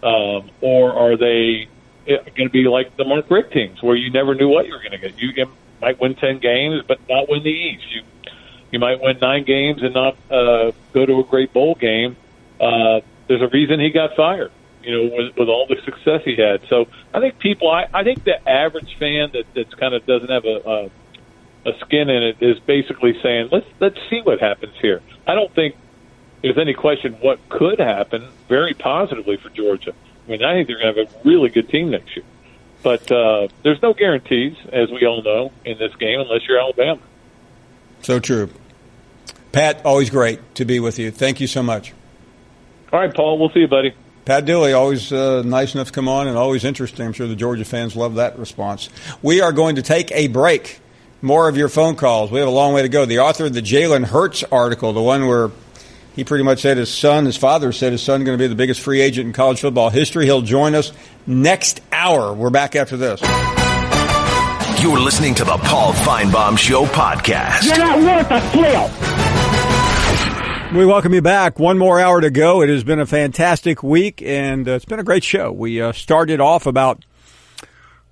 K: or are they going to be like the Mark Richt teams, where you never knew what you were going to get? You might win 10 games, but not win the East. You might win 9 games and not go to a great bowl game. There's a reason he got fired, with all the success he had. So I think I think the average fan that's kind of doesn't have a skin in it is basically saying, let's see what happens here. I don't think there's any question what could happen very positively for Georgia. I mean, I think they're going to have a really good team next year. But there's no guarantees, as we all know, in this game unless you're Alabama.
C: So true. Pat, always great to be with you. Thank you so much.
K: All right, Paul. We'll see you, buddy.
C: Pat Dooley, always nice enough to come on and always interesting. I'm sure the Georgia fans love that response. We are going to take a break. More of your phone calls. We have a long way to go. The author of the Jalen Hurts article, the one where he pretty much said his father said his son is going to be the biggest free agent in college football history. He'll join us next hour. We're back after this.
A: You're listening to the Paul Finebaum Show podcast.
G: You're not worth a flip.
C: We welcome you back. One more hour to go. It has been a fantastic week, and it's been a great show. We started off about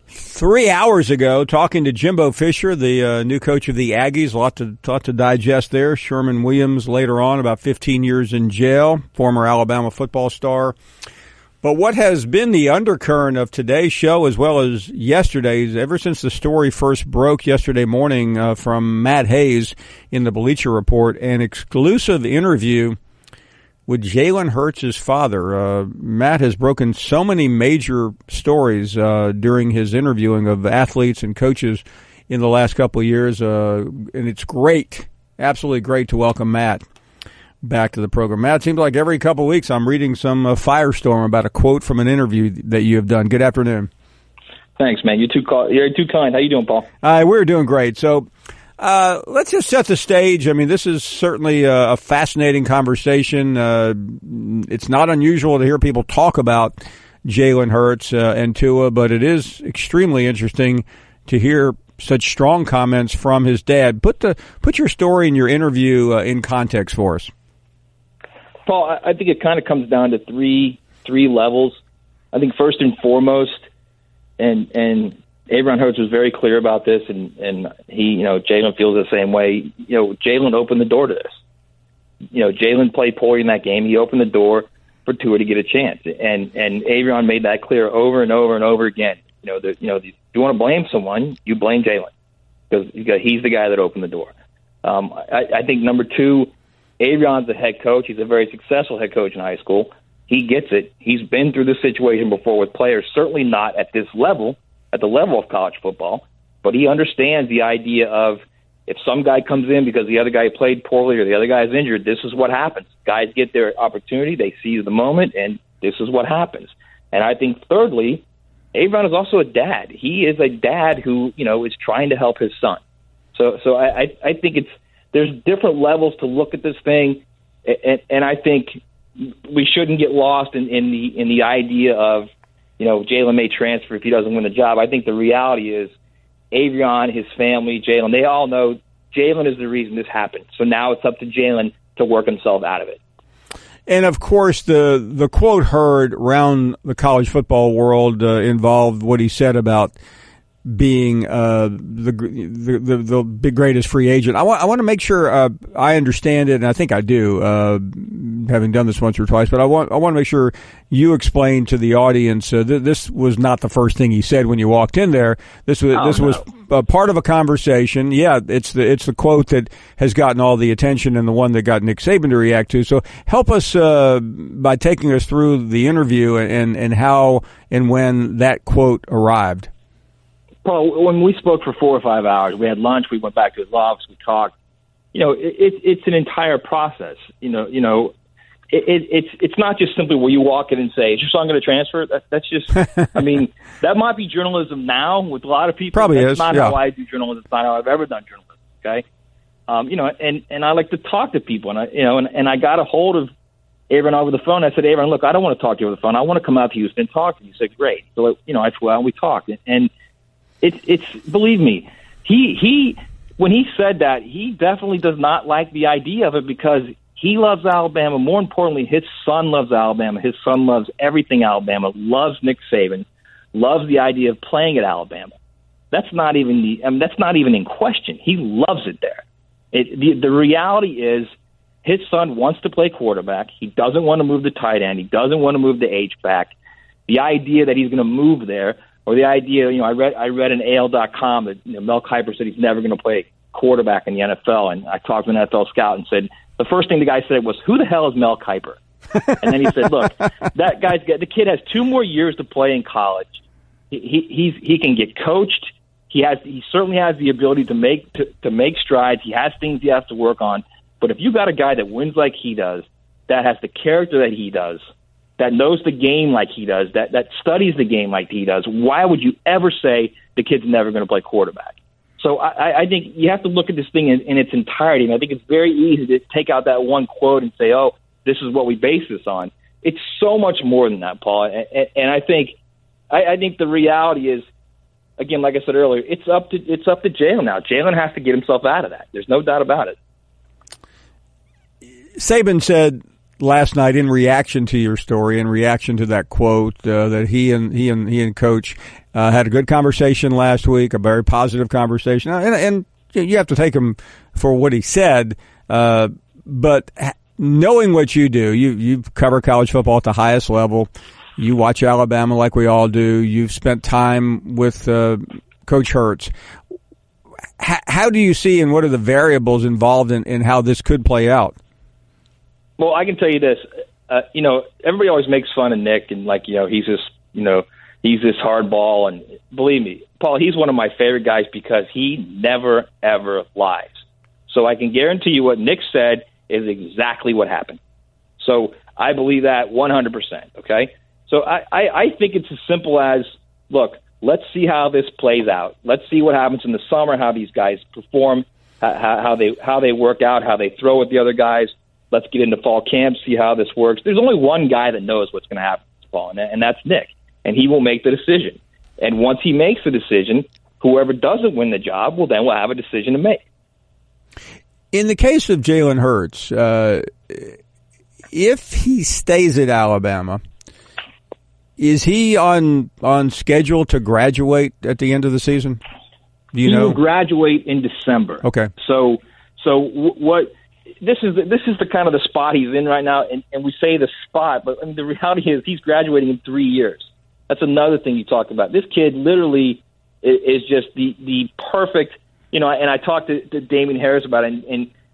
C: 3 hours ago talking to Jimbo Fisher, the new coach of the Aggies. A lot to digest there. Sherman Williams later on, about 15 years in jail, former Alabama football star. But what has been the undercurrent of today's show as well as yesterday's, ever since the story first broke yesterday morning from Matt Hayes in the Bleacher Report, an exclusive interview with Jalen Hurts' father. Matt has broken so many major stories during his interviewing of athletes and coaches in the last couple of years, and it's great, absolutely great to welcome Matt back to the program. Matt, it seems like every couple of weeks I'm reading some firestorm about a quote from an interview that you have done. Good afternoon.
L: Thanks, man. You're too kind. How you doing, Paul?
C: We're doing great. So let's just set the stage. I mean, this is certainly a fascinating conversation. It's not unusual to hear people talk about Jalen Hurts and Tua, but it is extremely interesting to hear such strong comments from his dad. Put your story and your interview in context for us.
L: Paul, I think it kind of comes down to three levels. I think first and foremost, and Aaron Hurts was very clear about this, and he, Jalen feels the same way. Jalen opened the door to this. Jalen played poorly in that game. He opened the door for Tua to get a chance, and Aaron made that clear over and over and over again. If you want to blame someone, you blame Jalen because he's the guy that opened the door. I think number two, Aaron's the head coach. He's a very successful head coach in high school. He gets it. He's been through this situation before with players, certainly not at this level, at the level of college football, but he understands the idea of if some guy comes in because the other guy played poorly or the other guy is injured, this is what happens. Guys get their opportunity, they seize the moment, and this is what happens. And I think thirdly, Aaron is also a dad. He is a dad who, is trying to help his son. So I think there's different levels to look at this thing, and I think we shouldn't get lost in the idea of, Jalen may transfer if he doesn't win the job. I think the reality is Aaron, his family, Jalen, they all know Jalen is the reason this happened. So now it's up to Jalen to work himself out of it.
C: And, of course, the quote heard around the college football world involved what he said about being the big greatest free agent. I want to make sure I understand it, and I think I do, having done this once or twice. But I want to make sure you explain to the audience this was not the first thing he said when you walked in there. This was part of a conversation. Yeah, it's the quote that has gotten all the attention and the one that got Nick Saban to react to. So help us by taking us through the interview and how and when that quote arrived.
L: Well, when we spoke for 4 or 5 hours, we had lunch, we went back to his office, we talked. It's an entire process. It's not just simply where you walk in and say, "Is your son going to transfer?" That's just, I mean, that might be journalism now with a lot of people.
C: Probably
L: that's
C: is.
L: not
C: Yeah.
L: how I do journalism. It's not how I've ever done journalism. Okay, and I like to talk to people, and I got a hold of Aaron over the phone. I said, "Aaron, look, I don't want to talk to you over the phone. I want to come out to Houston and talk to you." He said, "Great." So I flew out and we talked, and it's believe me, he when he said that, he definitely does not like the idea of it because he loves Alabama. More importantly, his son loves Alabama. His son loves everything Alabama, loves Nick Saban, loves the idea of playing at Alabama. That's not even that's not even in question. He loves it there. The reality is his son wants to play quarterback. He doesn't want to move the tight end. He doesn't want to move the H-back. The idea that he's going to move there, or the idea, I read in AL.com that Mel Kiper said he's never going to play quarterback in the NFL, and I talked to an NFL scout and said the first thing the guy said was, "Who the hell is Mel Kiper?" And then he said, "Look, the kid has 2 more years to play in college. He can get coached. He certainly has the ability to make strides. He has things he has to work on. But if you got a guy that wins like he does, that has the character that he does, that knows the game like he does, that studies the game like he does, why would you ever say the kid's never going to play quarterback? So I think you have to look at this thing in its entirety, and I think it's very easy to take out that one quote and say, oh, this is what we base this on. It's so much more than that, Paul. And I think the reality is, again, like I said earlier, it's up to Jalen now. Jalen has to get himself out of that. There's no doubt about it.
C: Saban said last night in reaction to your story, in reaction to that quote, that he and Coach had a good conversation last week, a very positive conversation, and you have to take him for what he said. But knowing what you do, you cover college football at the highest level. You watch Alabama like we all do. You've spent time with Coach Hurts. How do you see, and what are the variables involved in how this could play out?
L: Well, I can tell you this. Everybody always makes fun of Nick and he's this hardball. And believe me, Paul, he's one of my favorite guys because he never, ever lies. So I can guarantee you what Nick said is exactly what happened. So I believe that 100%, okay? So I think it's as simple as, look, let's see how this plays out. Let's see what happens in the summer, how these guys perform, how they work out, how they throw with the other guys. Let's get into fall camp, see how this works. There's only one guy that knows what's going to happen this fall, and that's Nick. And he will make the decision. And once he makes the decision, whoever doesn't win the job will have a decision to make.
C: In the case of Jalen Hurts, if he stays at Alabama, is he on schedule to graduate at the end of the season? Do you know? He
L: will graduate in December.
C: Okay.
L: So what? This is the kind of the spot he's in right now, and we say the spot, but the reality is he's graduating in 3 years. That's another thing you talked about. This kid literally is just the perfect, and I talked to Damian Harris about it,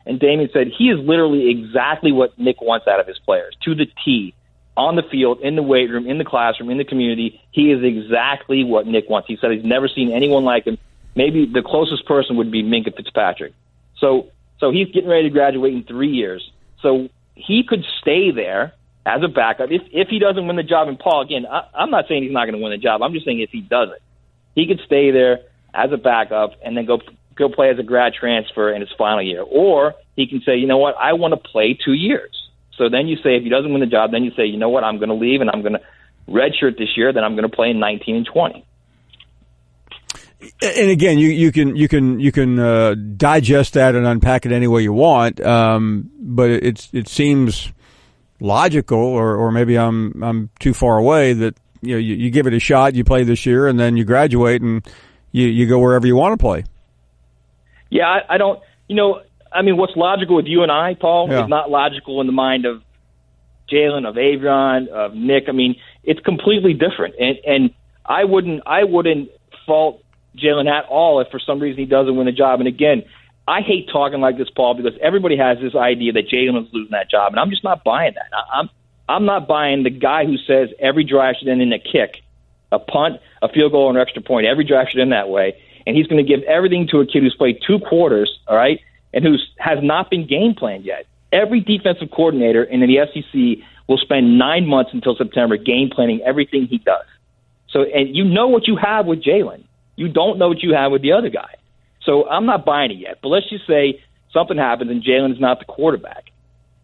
L: and Damian said he is literally exactly what Nick wants out of his players, to the T, on the field, in the weight room, in the classroom, in the community. He is exactly what Nick wants. He said he's never seen anyone like him. Maybe the closest person would be Minkah Fitzpatrick. So he's getting ready to graduate in 3 years. So he could stay there as a backup if he doesn't win the job. And Paul, again, I'm not saying he's not going to win the job. I'm just saying if he doesn't, he could stay there as a backup and then go play as a grad transfer in his final year. Or he can say, you know what, I want to play 2 years. So then you say if he doesn't win the job, then you say, you know what, I'm going to leave and I'm going to redshirt this year. Then I'm going to play in 19 and 20.
C: And again, you can digest that and unpack it any way you want, but it seems logical, or maybe I'm too far away, that you give it a shot, you play this year, and then you graduate and you go wherever you want to play.
L: Yeah, I don't. What's logical with you and I, Paul, is not logical in the mind of Jalen, of Avron, of Nick. I mean, it's completely different, and I wouldn't fault Jalen at all if for some reason he doesn't win the job. And again, I hate talking like this, Paul, because everybody has this idea that Jalen is losing that job, and I'm just not buying that. I'm not buying the guy who says every drive should end in a kick, a punt, a field goal, and an extra point. Every drive should end that way, and he's going to give everything to a kid who's played 2 quarters, all right, and who has not been game planned yet. Every defensive coordinator in the SEC will spend 9 months until September game planning everything he does. So, and you know what you have with Jalen. You don't know what you have with the other guy. So I'm not buying it yet. But let's just say something happens and Jalen is not the quarterback.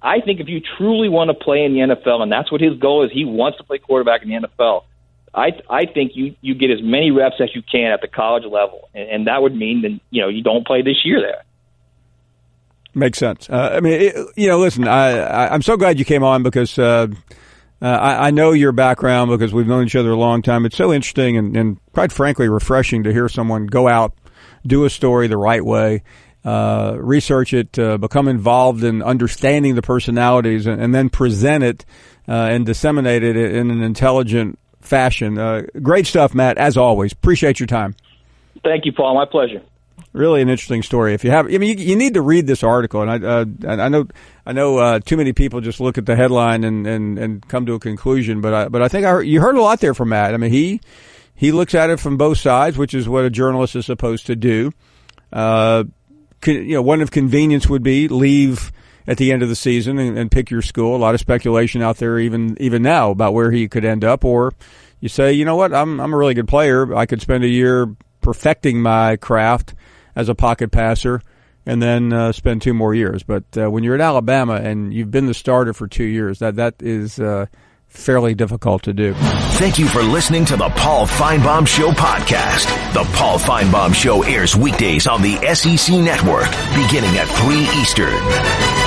L: I think if you truly want to play in the NFL, and that's what his goal is, he wants to play quarterback in the NFL, I think you get as many reps as you can at the college level. And that would mean that, you don't play this year there.
C: Makes sense. Listen, I'm so glad you came on because I know your background because we've known each other a long time. It's so interesting and quite frankly refreshing to hear someone go out, do a story the right way, research it, become involved in understanding the personalities, and then present it and disseminate it in an intelligent fashion. Great stuff, Matt, as always. Appreciate your time.
L: Thank you, Paul. My pleasure.
C: Really an interesting story. If you have, you need to read this article. And I know too many people just look at the headline and come to a conclusion. But I think you heard a lot there from Matt. I mean, he looks at it from both sides, which is what a journalist is supposed to do. One of convenience would be leave at the end of the season and pick your school. A lot of speculation out there even now about where he could end up. Or you say, you know what, I'm a really good player. I could spend a year perfecting my craft as a pocket passer and then spend 2 more years. But when you're at Alabama and you've been the starter for 2 years, that is fairly difficult to do.
A: Thank you for listening to the Paul Finebaum Show podcast. The Paul Finebaum Show airs weekdays on the SEC Network, beginning at 3 Eastern.